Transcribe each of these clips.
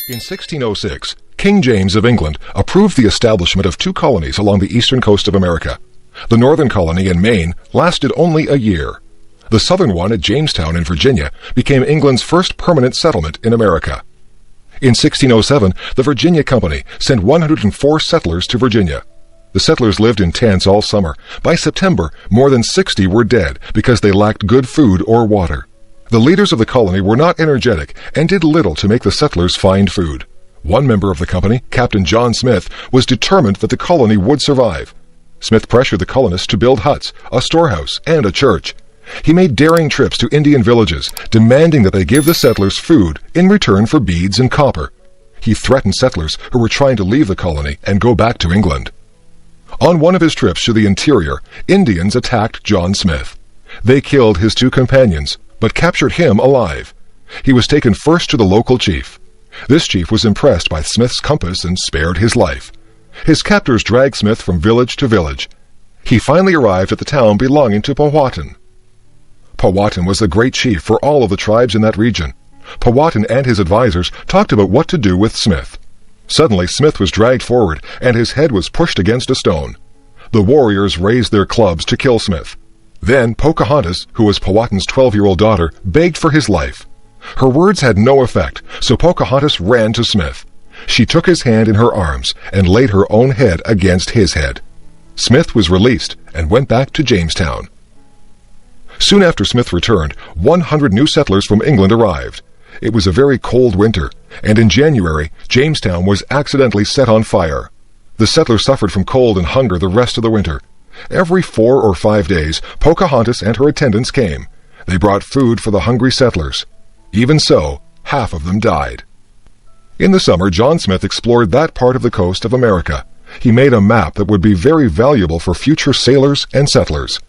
In 1606, King James of England approved the establishment of two colonies along the eastern coast of America. The northern colony in Maine lasted only a year. The southern one at Jamestown in Virginia became England's first permanent settlement in America. In 1607, the Virginia Company sent 104 settlers to Virginia. The settlers lived in tents all summer. By September, more than 60 were dead because they lacked good food or water. The leaders of the colony were not energetic and did little to make the settlers find food. One member of the company, Captain John Smith, was determined that the colony would survive. Smith pressured the colonists to build huts, a storehouse, and a church. He made daring trips to Indian villages, demanding that they give the settlers food in return for beads and copper. He threatened settlers who were trying to leave the colony and go back to England. On one of his trips to the interior, Indians attacked John Smith. They killed his two companions, but captured him alive. He was taken first to the local chief. This chief was impressed by Smith's compass and spared his life. His captors dragged Smith from village to village. He finally arrived at the town belonging to Powhatan. Powhatan was the great chief for all of the tribes in that region. Powhatan and his advisors talked about what to do with Smith. Suddenly, Smith was dragged forward, and his head was pushed against a stone. The warriors raised their clubs to kill Smith. Then Pocahontas, who was Powhatan's 12-year-old daughter, begged for his life. Her words had no effect, so Pocahontas ran to Smith. She took his hand in her arms and laid her own head against his head. Smith was released and went back to Jamestown. Soon after Smith returned, 100 new settlers from England arrived. It was a very cold winter, and in January, Jamestown was accidentally set on fire. The settlers suffered from cold and hunger the rest of the winter. Every 4 or 5 days, Pocahontas and her attendants came. They brought food for the hungry settlers. Even so, half of them died. In the summer, John Smith explored that part of the coast of America. He made a map that would be very valuable for future sailors and settlers.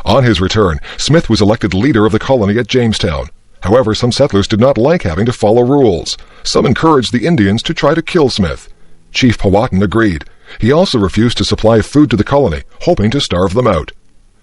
On his return, Smith was elected leader of the colony at Jamestown. However, some settlers did not like having to follow rules. Some encouraged the Indians to try to kill Smith. Chief Powhatan agreed. He also refused to supply food to the colony, hoping to starve them out.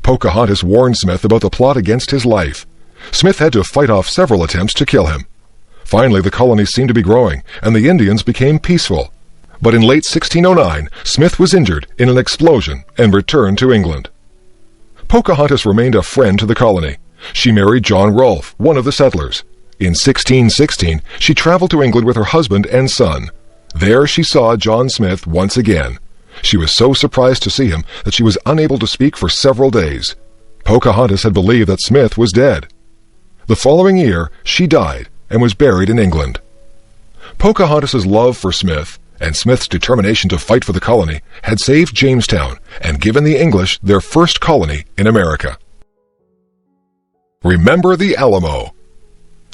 Pocahontas warned Smith about the plot against his life. Smith had to fight off several attempts to kill him. Finally, the colony seemed to be growing, and the Indians became peaceful. But in late 1609, Smith was injured in an explosion and returned to England. Pocahontas remained a friend to the colony. She married John Rolfe, one of the settlers. In 1616, she traveled to England with her husband and son. There she saw John Smith once again. She was so surprised to see him that she was unable to speak for several days. Pocahontas had believed that Smith was dead. The following year, she died and was buried in England. Pocahontas's love for Smith and Smith's determination to fight for the colony had saved Jamestown and given the English their first colony in America. Remember the Alamo.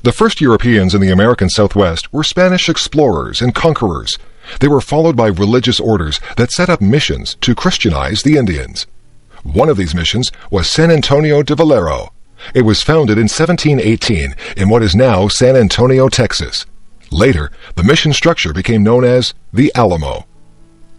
The first Europeans in the American Southwest were Spanish explorers and conquerors. They were followed by religious orders that set up missions to Christianize the Indians. One of these missions was San Antonio de Valero. It was founded in 1718 in what is now San Antonio, Texas. Later, the mission structure became known as the Alamo.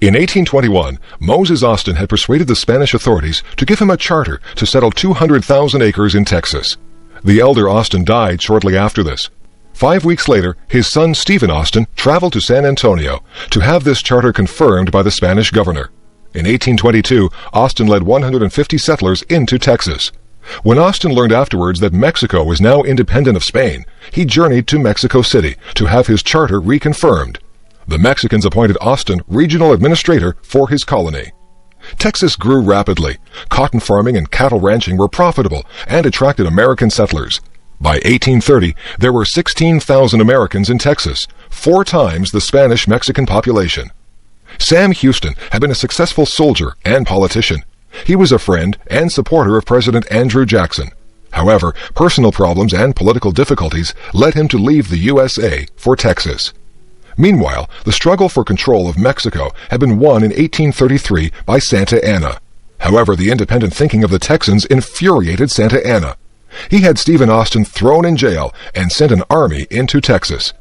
In 1821, Moses Austin had persuaded the Spanish authorities to give him a charter to settle 200,000 acres in Texas. The elder Austin died shortly after this. 5 weeks later, his son Stephen Austin traveled to San Antonio to have this charter confirmed by the Spanish governor. In 1822, Austin led 150 settlers into Texas. When Austin learned afterwards that Mexico was now independent of Spain, he journeyed to Mexico City to have his charter reconfirmed. The Mexicans appointed Austin regional administrator for his colony. Texas grew rapidly. Cotton farming and cattle ranching were profitable and attracted American settlers. By 1830, there were 16,000 Americans in Texas, 4 times the Spanish-Mexican population. Sam Houston had been a successful soldier and politician. He was a friend and supporter of President Andrew Jackson. However, personal problems and political difficulties led him to leave the USA for Texas. Meanwhile, the struggle for control of Mexico had been won in 1833 by Santa Anna. However, the independent thinking of the Texans infuriated Santa Anna. He had Stephen Austin thrown in jail and sent an army into Texas.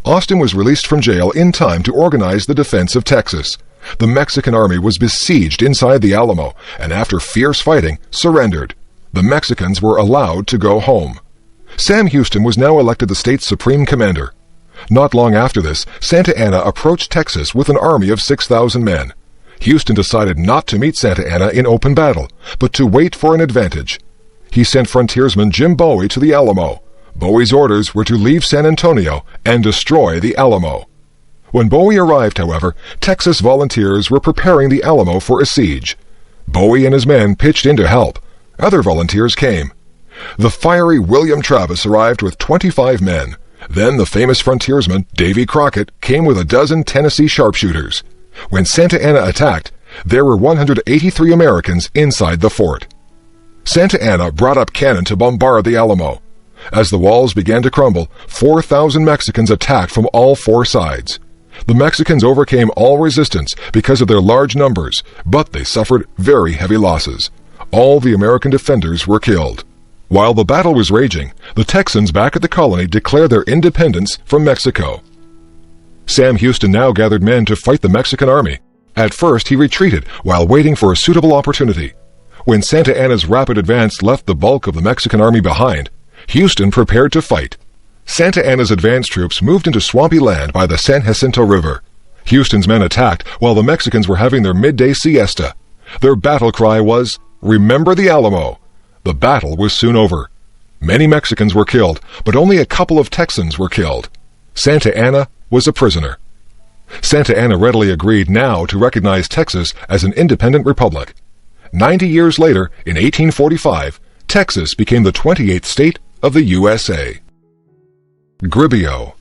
Austin was released from jail in time to organize the defense of Texas. The Mexican army was besieged inside the Alamo, and after fierce fighting, surrendered. The Mexicans were allowed to go home. Sam Houston was now elected the state's supreme commander. Not long after this, Santa Anna approached Texas with an army of 6,000 men. Houston decided not to meet Santa Anna in open battle, but to wait for an advantage. He sent frontiersman Jim Bowie to the Alamo. Bowie's orders were to leave San Antonio and destroy the Alamo. When Bowie arrived, however, Texas volunteers were preparing the Alamo for a siege. Bowie and his men pitched in to help. Other volunteers came. The fiery William Travis arrived with 25 men. Then the famous frontiersman Davy Crockett came with a dozen Tennessee sharpshooters. When Santa Anna attacked, there were 183 Americans inside the fort. Santa Anna brought up cannon to bombard the Alamo. As the walls began to crumble, 4,000 Mexicans attacked from all four sides. The Mexicans overcame all resistance because of their large numbers, but they suffered very heavy losses. All the American defenders were killed. While the battle was raging, the Texans back at the colony declared their independence from Mexico. Sam Houston now gathered men to fight the Mexican army. At first, he retreated while waiting for a suitable opportunity. When Santa Anna's rapid advance left the bulk of the Mexican army behind, Houston prepared to fight. Santa Anna's advance troops moved into swampy land by the San Jacinto River. Houston's men attacked while the Mexicans were having their midday siesta. Their battle cry was, "Remember the Alamo!" The battle was soon over. Many Mexicans were killed, but only a couple of Texans were killed. Santa Anna was a prisoner. Santa Anna readily agreed now to recognize Texas as an independent republic. 90 years later, in 1845, Texas became the 28th state of the USA. Gribio.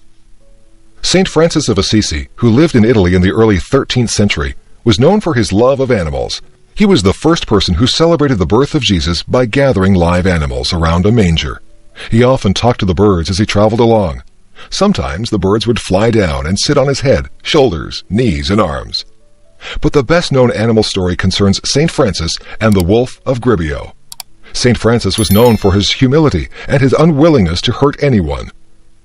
Saint Francis of Assisi, who lived in Italy in the early 13th century, was known for his love of animals. He was the first person who celebrated the birth of Jesus by gathering live animals around a manger. He often talked to the birds as he traveled along. Sometimes the birds would fly down and sit on his head, shoulders, knees, and arms. But the best-known animal story concerns Saint Francis and the wolf of Gribio. Saint Francis was known for his humility and his unwillingness to hurt anyone.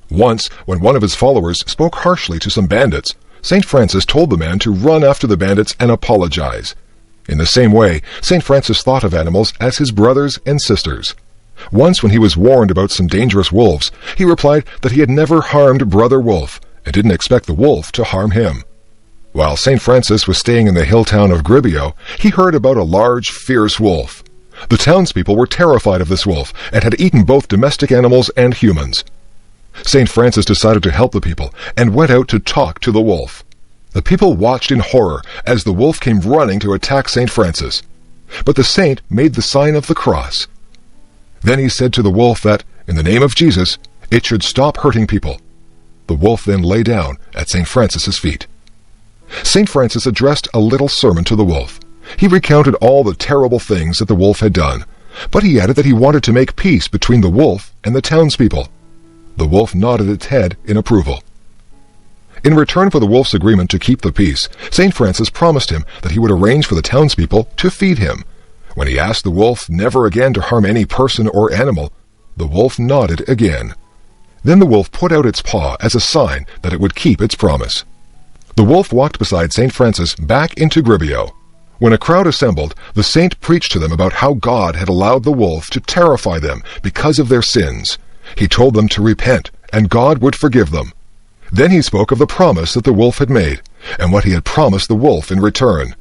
Once, when one of his followers spoke harshly to some bandits, Saint Francis told the man to run after the bandits and apologize. In the same way, Saint Francis thought of animals as his brothers and sisters. Once when he was warned about some dangerous wolves, he replied that he had never harmed Brother Wolf and didn't expect the wolf to harm him. While Saint Francis was staying in the hill town of Gribio, he heard about a large, fierce wolf. The townspeople were terrified of this wolf and had eaten both domestic animals and humans. Saint Francis decided to help the people and went out to talk to the wolf. The people watched in horror as the wolf came running to attack Saint Francis. But the saint made the sign of the cross. Then he said to the wolf that, in the name of Jesus, it should stop hurting people. The wolf then lay down at Saint Francis's feet. Saint Francis addressed a little sermon to the wolf. He recounted all the terrible things that the wolf had done, but he added that he wanted to make peace between the wolf and the townspeople. The wolf nodded its head in approval. In return for the wolf's agreement to keep the peace, Saint Francis promised him that he would arrange for the townspeople to feed him. When he asked the wolf never again to harm any person or animal, the wolf nodded again. Then the wolf put out its paw as a sign that it would keep its promise. The wolf walked beside Saint Francis back into Gribio. When a crowd assembled, the saint preached to them about how God had allowed the wolf to terrify them because of their sins. He told them to repent, and God would forgive them. Then he spoke of the promise that the wolf had made, and what he had promised the wolf in return.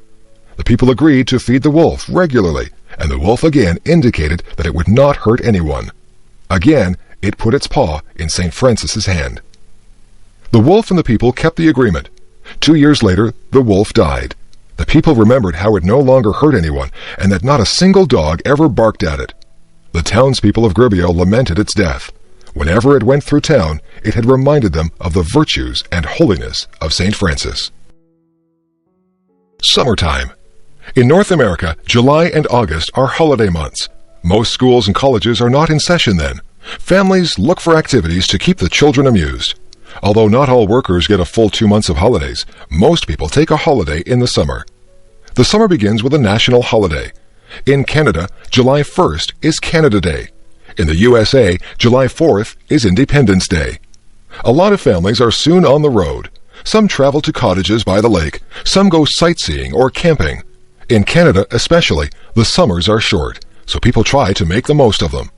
The people agreed to feed the wolf regularly, and the wolf again indicated that it would not hurt anyone. Again, it put its paw in St. Francis's hand. The wolf and the people kept the agreement. 2 years later, the wolf died. The people remembered how it no longer hurt anyone, and that not a single dog ever barked at it. The townspeople of Gribio lamented its death. Whenever it went through town, it had reminded them of the virtues and holiness of St. Francis. Summertime. In North America, July and August are holiday months. Most schools and colleges are not in session then. Families look for activities to keep the children amused. Although not all workers get a full 2 months of holidays, most people take a holiday in the summer. The summer begins with a national holiday. In Canada, July 1st is Canada Day. In the USA, July 4th is Independence Day. A lot of families are soon on the road. Some travel to cottages by the lake. Some go sightseeing or camping. In Canada especially, the summers are short, so people try to make the most of them.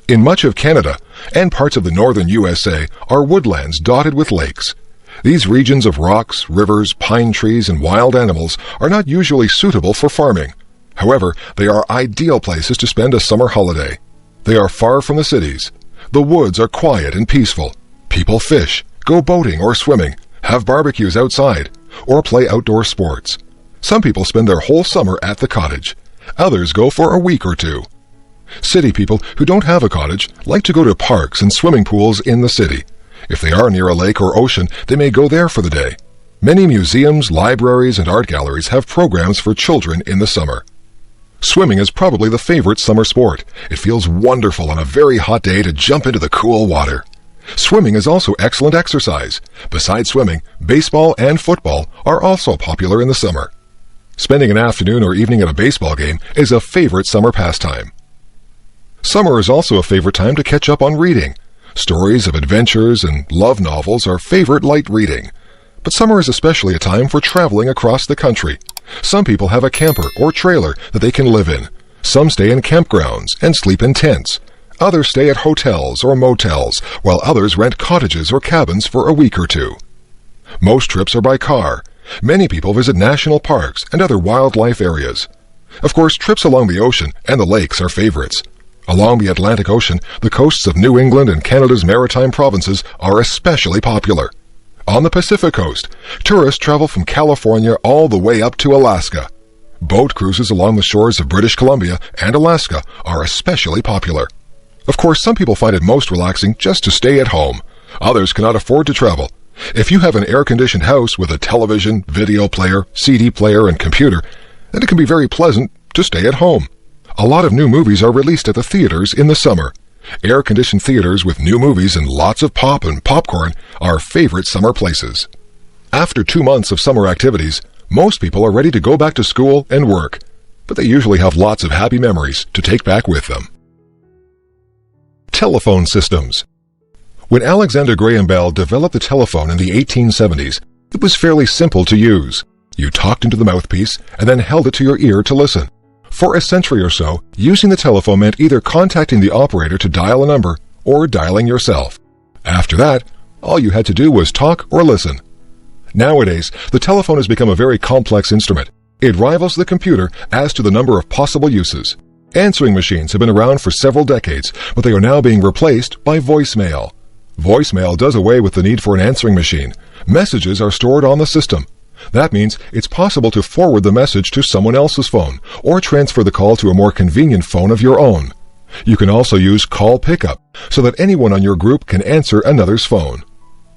In much of Canada and parts of the northern USA are woodlands dotted with lakes. These regions of rocks, rivers, pine trees, and wild animals are not usually suitable for farming. However, they are ideal places to spend a summer holiday. They are far from the cities. The woods are quiet and peaceful. People fish, go boating or swimming, have barbecues outside, or play outdoor sports. Some people spend their whole summer at the cottage. Others go for a week or two. City people who don't have a cottage like to go to parks and swimming pools in the city. If they are near a lake or ocean, they may go there for the day. Many museums, libraries, and art galleries have programs for children in the summer. Swimming is probably the favorite summer sport. It feels wonderful on a very hot day to jump into the cool water. Swimming is also excellent exercise. Besides swimming, baseball and football are also popular in the summer. Spending an afternoon or evening at a baseball game is a favorite summer pastime. Summer is also a favorite time to catch up on reading. Stories of adventures and love novels are favorite light reading. But summer is especially a time for traveling across the country. Some people have a camper or trailer that they can live in. Some stay in campgrounds and sleep in tents. Others stay at hotels or motels, while others rent cottages or cabins for a week or two. Most trips are by car. Many people visit national parks and other wildlife areas. Of course, trips along the ocean and the lakes are favorites. Along the Atlantic Ocean, the coasts of New England and Canada's maritime provinces are especially popular. On the Pacific coast, tourists travel from California all the way up to Alaska. Boat cruises along the shores of British Columbia and Alaska are especially popular. Of course, some people find it most relaxing just to stay at home. Others cannot afford to travel. If you have an air-conditioned house with a television, video player, CD player, and computer, then it can be very pleasant to stay at home. A lot of new movies are released at the theaters in the summer. Air-conditioned theaters with new movies and lots of pop and popcorn are favorite summer places. After 2 months of summer activities, most people are ready to go back to school and work, but they usually have lots of happy memories to take back with them. Telephone systems. When Alexander Graham Bell developed the telephone in the 1870s, it was fairly simple to use. You talked into the mouthpiece and then held it to your ear to listen. For a century or so, using the telephone meant either contacting the operator to dial a number or dialing yourself. After that, all you had to do was talk or listen. Nowadays, the telephone has become a very complex instrument. It rivals the computer as to the number of possible uses. Answering machines have been around for several decades, but they are now being replaced by voicemail. Voicemail does away with the need for an answering machine. Messages are stored on the system. That means it's possible to forward the message to someone else's phone or transfer the call to a more convenient phone of your own. You can also use call pickup so that anyone on your group can answer another's phone.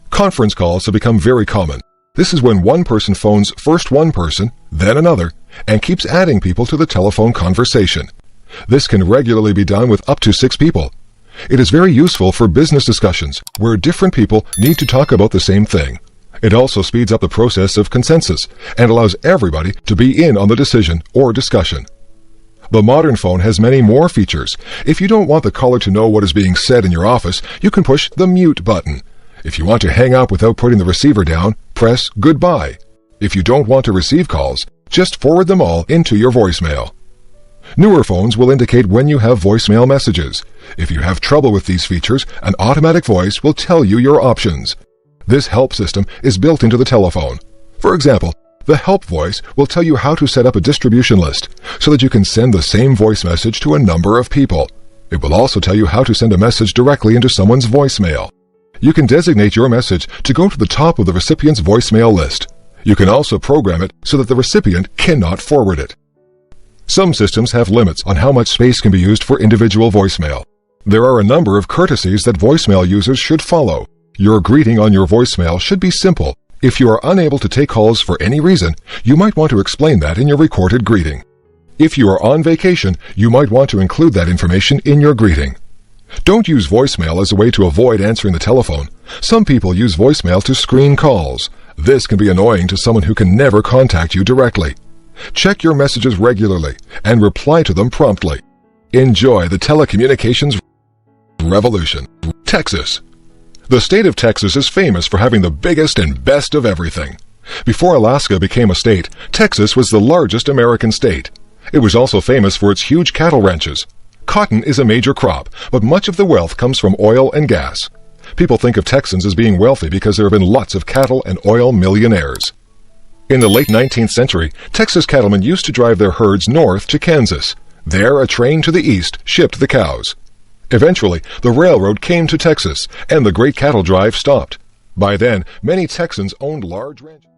Conference calls have become very common. This is when one person phones first one person, then another, and keeps adding people to the telephone conversation. This can regularly be done with up to 6 people. It is very useful for business discussions where different people need to talk about the same thing. It also speeds up the process of consensus and allows everybody to be in on the decision or discussion. The modern phone has many more features. If you don't want the caller to know what is being said in your office, you can push the mute button. If you want to hang up without putting the receiver down, press goodbye. If you don't want to receive calls, just forward them all into your voicemail. Newer phones will indicate when you have voicemail messages. If you have trouble with these features, an automatic voice will tell you your options. This help system is built into the telephone. For example, the help voice will tell you how to set up a distribution list so that you can send the same voice message to a number of people. It will also tell you how to send a message directly into someone's voicemail. You can designate your message to go to the top of the recipient's voicemail list. You can also program it so that the recipient cannot forward it. Some systems have limits on how much space can be used for individual voicemail. There are a number of courtesies that voicemail users should follow. Your greeting on your voicemail should be simple. If you are unable to take calls for any reason, you might want to explain that in your recorded greeting. If you are on vacation, you might want to include that information in your greeting. Don't use voicemail as a way to avoid answering the telephone. Some people use voicemail to screen calls. This can be annoying to someone who can never contact you directly. Check your messages regularly and reply to them promptly. Enjoy the telecommunications revolution. Texas. The state of Texas is famous for having the biggest and best of everything. Before Alaska became a state, Texas was the largest American state. It was also famous for its huge cattle ranches. Cotton is a major crop, but much of the wealth comes from oil and gas. People think of Texans as being wealthy because there have been lots of cattle and oil millionaires. In the late 19th century, Texas cattlemen used to drive their herds north to Kansas. There, a train to the east shipped the cows. Eventually, the railroad came to Texas, and the great cattle drive stopped. By then, many Texans owned large ranches.